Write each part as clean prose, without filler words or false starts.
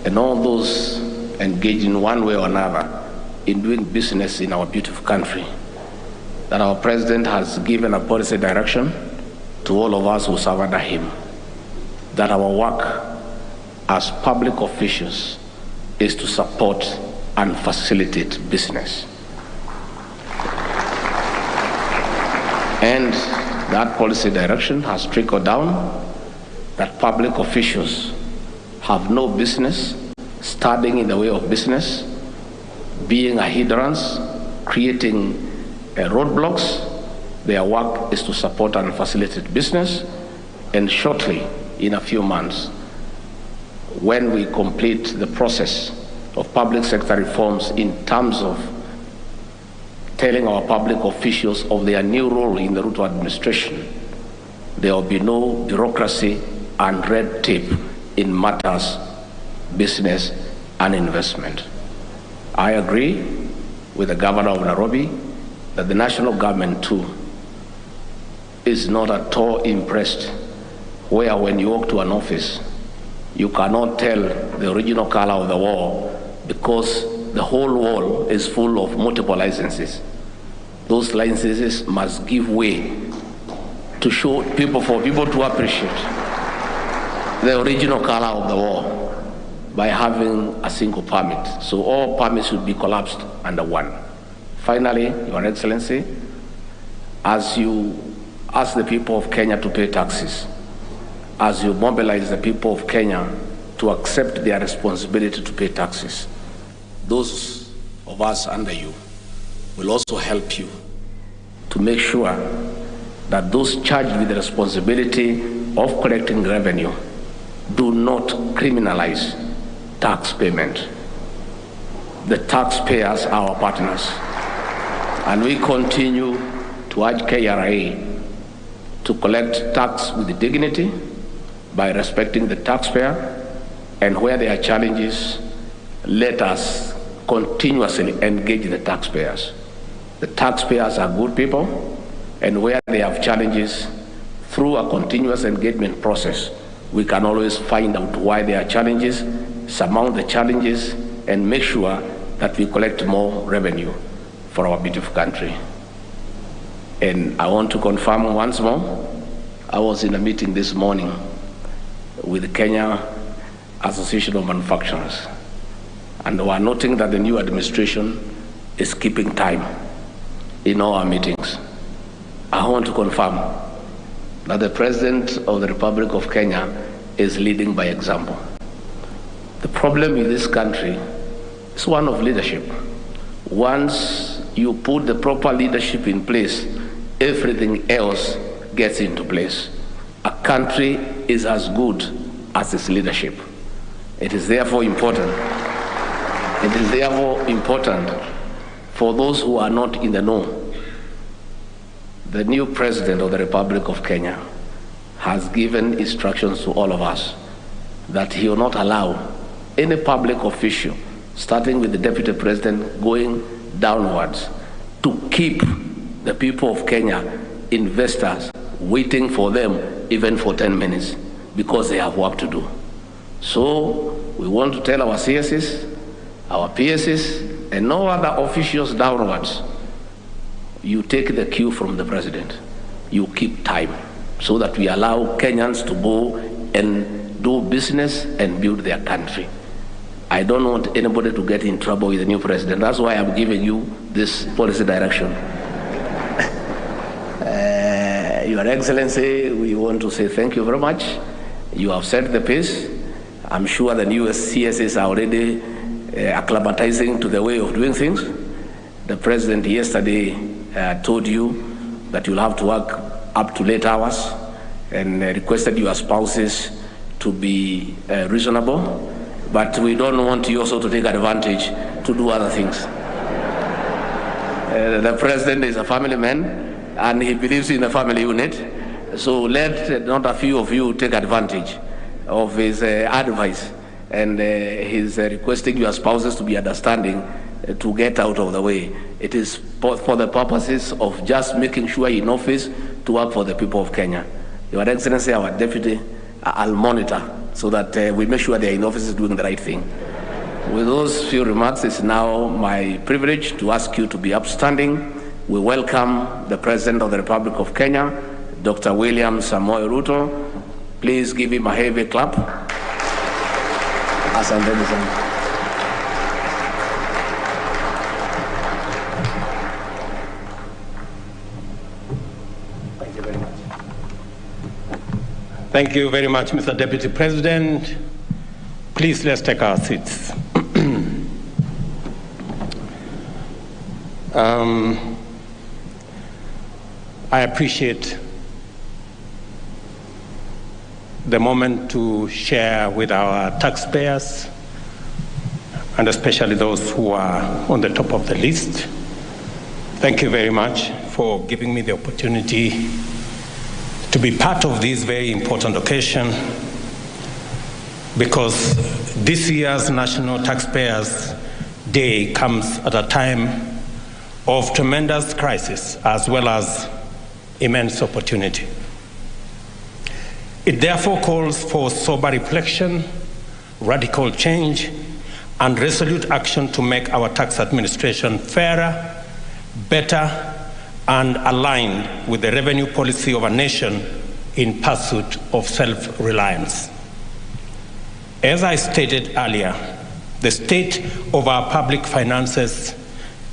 and all those engaged in one way or another in doing business in our beautiful country, that our president has given a policy direction to all of us who serve under him, that our work as public officials is to support and facilitate business. And that policy direction has trickled down that public officials have no business standing in the way of business, being a hindrance, creating roadblocks. Their work is to support and facilitate business, and shortly, in a few months, when we complete the process of public sector reforms in terms of telling our public officials of their new role in the Ruto administration, there will be no bureaucracy and red tape in matters business and investment. I agree with the governor of Nairobi that the national government too is not at all impressed where when you walk to an office, you cannot tell the original color of the wall because the whole wall is full of multiple licenses. Those licenses must give way to show people, for people to appreciate the original color of the wall by having a single permit. So all permits should be collapsed under one. Finally, Your Excellency, as you ask the people of Kenya to pay taxes, as you mobilize the people of Kenya to accept their responsibility to pay taxes, those of us under you will also help you to make sure that those charged with the responsibility of collecting revenue do not criminalize tax payment. The taxpayers are our partners, and we continue to urge KRA to collect tax with dignity by respecting the taxpayer, and where there are challenges, let us continuously engage the taxpayers. The taxpayers are good people, and where they have challenges, through a continuous engagement process, we can always find out why there are challenges, surmount the challenges, and make sure that we collect more revenue for our beautiful country. And I want to confirm once more, I was in a meeting this morning with the Kenya Association of Manufacturers, and we are noting that the new administration is keeping time in all our meetings. I want to confirm that the President of the Republic of Kenya is leading by example. The problem in this country is one of leadership. Once you put the proper leadership in place, everything else gets into place. A country is as good as its leadership. It is therefore important. It is therefore important for those who are not in the know. The new President of the Republic of Kenya has given instructions to all of us that he will not allow any public official, starting with the Deputy President going downwards, to keep the people of Kenya, investors, waiting for them even for 10 minutes because they have work to do. So we want to tell our CSs, our PSs, and no other officials downwards, you take the cue from the President. You keep time so that we allow Kenyans to go and do business and build their country. I don't want anybody to get in trouble with the new President. That's why I'm giving you this policy direction. Your Excellency, we want to say thank you very much. You have set the pace. I'm sure the new CSs are already acclimatizing to the way of doing things. The President yesterday told you that you'll have to work up to late hours, and requested your spouses to be reasonable, but we don't want you also to take advantage to do other things. The President is a family man, and he believes in the family unit, so let not a few of you take advantage of his advice, and he's requesting your spouses to be understanding to get out of the way. It is for the purposes of just making sure in office to work for the people of Kenya. Your Excellency, our Deputy, I'll monitor so that we make sure they're in offices doing the right thing. With those few remarks, it's now my privilege to ask you to be upstanding. We welcome the President of the Republic of Kenya, Dr. William Samoei Ruto. Please give him a heavy clap. Asanteni sana. Thank you very much, Mr. Deputy President. Please, let's take our seats. I appreciate the moment to share with our taxpayers, and especially those who are on the top of the list. Thank you very much for giving me the opportunity to be part of this very important occasion, because this year's National Taxpayers Day comes at a time of tremendous crisis as well as immense opportunity. It therefore calls for sober reflection, radical change, and resolute action to make our tax administration fairer, better, and aligned with the revenue policy of a nation in pursuit of self-reliance. As I stated earlier, the state of our public finances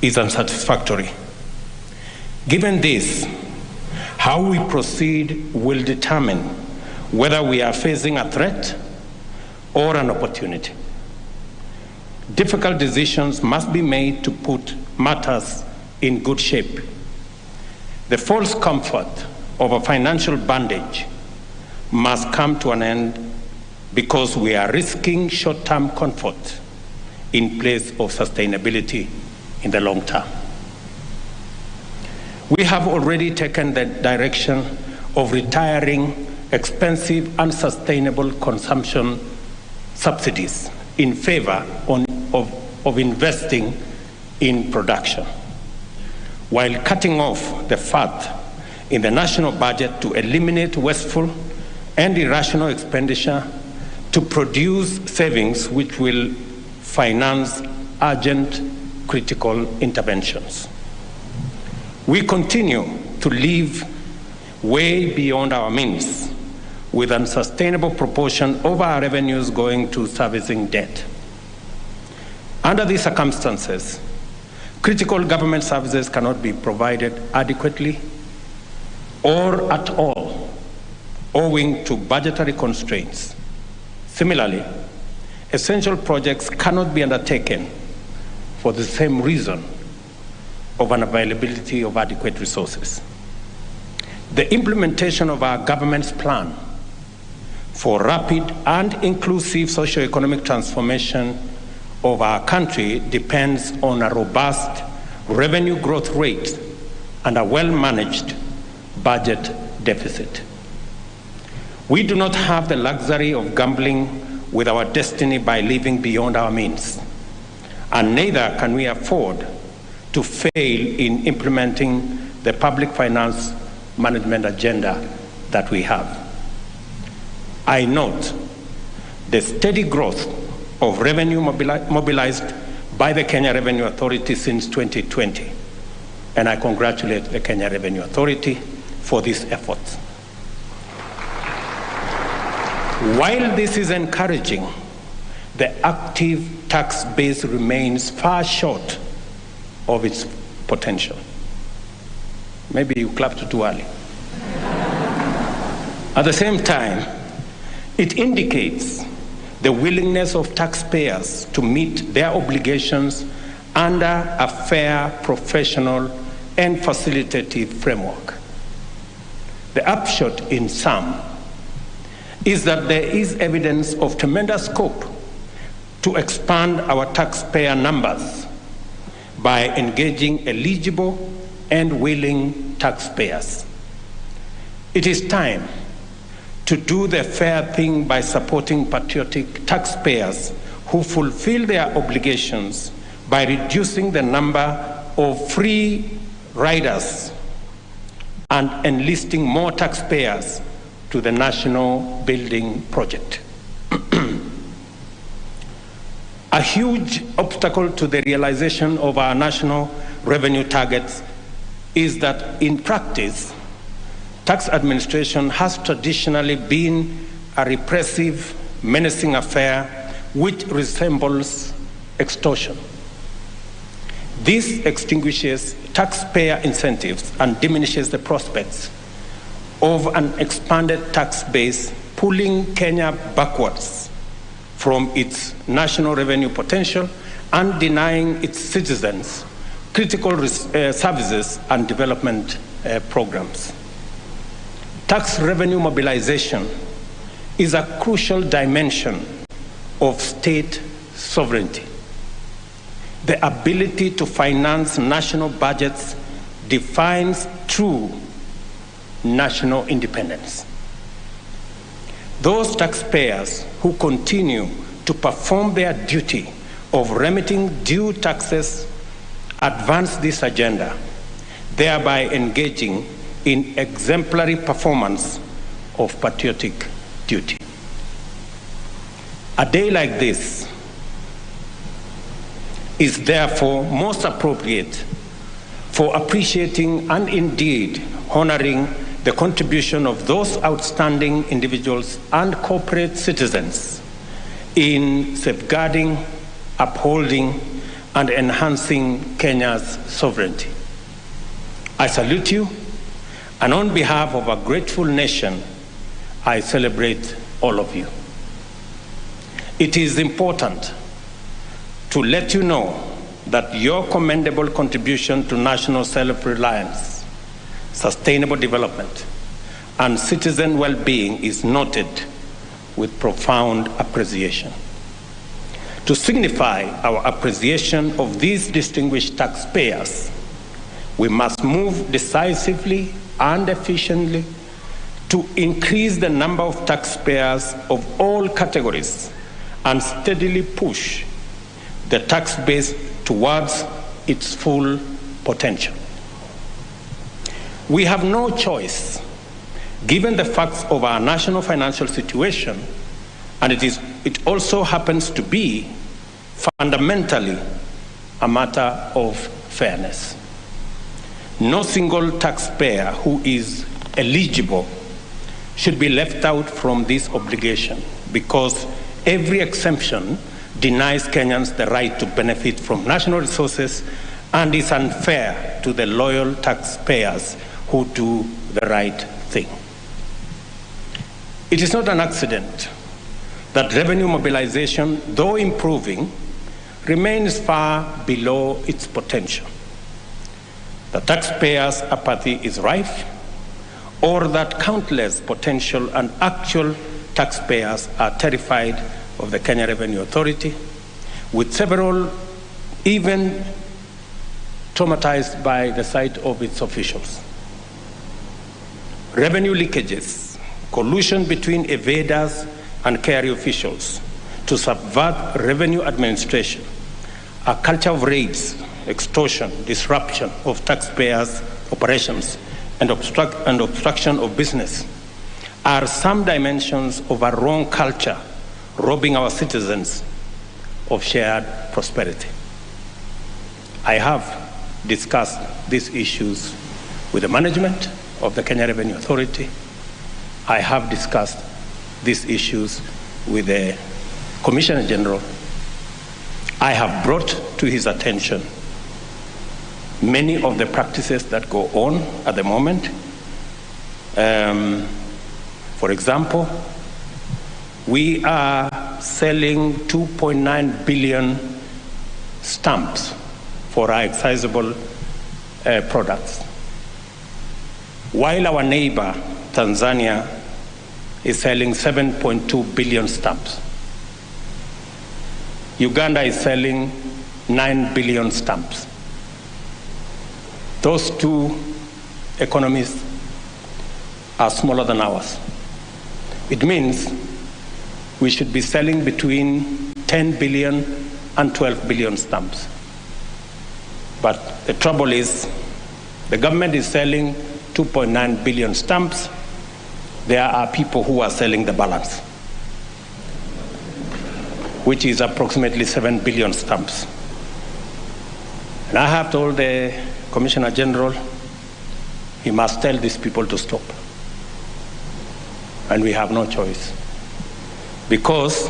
is unsatisfactory. Given this, how we proceed will determine whether we are facing a threat or an opportunity. Difficult decisions must be made to put matters in good shape. The false comfort of a financial bandage must come to an end, because we are risking short-term comfort in place of sustainability in the long term. We have already taken the direction of retiring expensive, unsustainable consumption subsidies in favor of investing in production, while cutting off the fat in the national budget to eliminate wasteful and irrational expenditure to produce savings which will finance urgent, critical interventions. We continue to live way beyond our means, with an unsustainable proportion of our revenues going to servicing debt. Under these circumstances, critical government services cannot be provided adequately or at all, owing to budgetary constraints. Similarly, essential projects cannot be undertaken for the same reason of unavailability of adequate resources. The implementation of our government's plan for rapid and inclusive socio-economic transformation of our country depends on a robust revenue growth rate and a well-managed budget deficit. We do not have the luxury of gambling with our destiny by living beyond our means, and neither can we afford to fail in implementing the public finance management agenda that we have. I note the steady growth of revenue mobilized by the Kenya Revenue Authority since 2020, and I congratulate the Kenya Revenue Authority for this effort. While this is encouraging, the active tax base remains far short of its potential. Maybe you clapped too early. At the same time, it indicates the willingness of taxpayers to meet their obligations under a fair, professional, and facilitative framework. The upshot in sum is that there is evidence of tremendous scope to expand our taxpayer numbers by engaging eligible and willing taxpayers. It is time to do the fair thing by supporting patriotic taxpayers who fulfill their obligations by reducing the number of free riders and enlisting more taxpayers to the national building project. A huge obstacle to the realization of our national revenue targets is that in practice, tax administration has traditionally been a repressive, menacing affair which resembles extortion. This extinguishes taxpayer incentives and diminishes the prospects of an expanded tax base, pulling Kenya backwards from its national revenue potential and denying its citizens critical services and development programs. Tax revenue mobilization is a crucial dimension of state sovereignty. The ability to finance national budgets defines true national independence. Those taxpayers who continue to perform their duty of remitting due taxes advance this agenda, thereby engaging in exemplary performance of patriotic duty. A day like this is therefore most appropriate for appreciating and indeed honoring the contribution of those outstanding individuals and corporate citizens in safeguarding, upholding, and enhancing Kenya's sovereignty. I salute you, and on behalf of a grateful nation, I celebrate all of you. It is important to let you know that your commendable contribution to national self-reliance, sustainable development, and citizen well-being is noted with profound appreciation. To signify our appreciation of these distinguished taxpayers, we must move decisively and efficiently to increase the number of taxpayers of all categories and steadily push the tax base towards its full potential. We have no choice, given the facts of our national financial situation, and it also happens to be fundamentally a matter of fairness. No single taxpayer who is eligible should be left out from this obligation, because every exemption denies Kenyans the right to benefit from national resources and is unfair to the loyal taxpayers who do the right thing. It is not an accident that revenue mobilization, though improving, remains far below its potential. The taxpayers' apathy is rife, or that countless potential and actual taxpayers are terrified of the Kenya Revenue Authority, with several even traumatized by the sight of its officials. Revenue leakages, collusion between evaders and KRA officials to subvert revenue administration, a culture of raids, extortion, disruption of taxpayers' operations, and obstruction of business are some dimensions of a wrong culture, robbing our citizens of shared prosperity. I have discussed these issues with the management of the Kenya Revenue Authority. I have discussed these issues with the Commissioner General. I have brought to his attention many of the practices that go on at the moment. For example, we are selling 2.9 billion stamps for our excisable products, while our neighbor, Tanzania, is selling 7.2 billion stamps. Uganda is selling 9 billion stamps. Those two economies are smaller than ours. It means we should be selling between 10 billion and 12 billion stamps. But the trouble is, the government is selling 2.9 billion stamps. There are people who are selling the balance. which is approximately 7 billion stamps. And I have told the Commissioner General he must tell these people to stop. And we have no choice. Because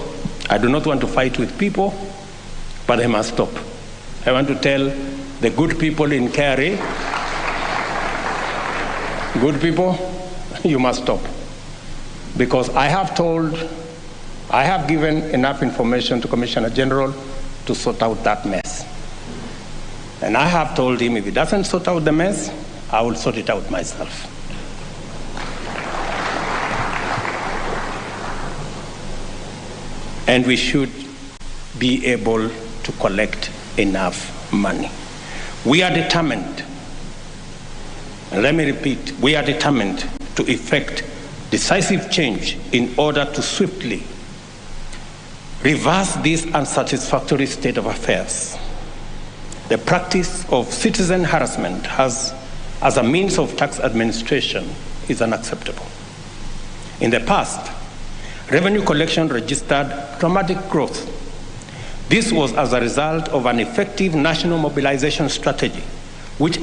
I do not want to fight with people, but they must stop. I want to tell the good people in Kerry, good people, you must stop. Because I have given enough information to Commissioner General to sort out that mess. And I have told him if he doesn't sort out the mess, I will sort it out myself. And we should be able to collect enough money. We are determined, and let me repeat, we are determined to effect decisive change in order to swiftly reverse this unsatisfactory state of affairs. The practice of citizen harassment as a means of tax administration is unacceptable. In the past, revenue collection registered dramatic growth. This was as a result of an effective national mobilization strategy, which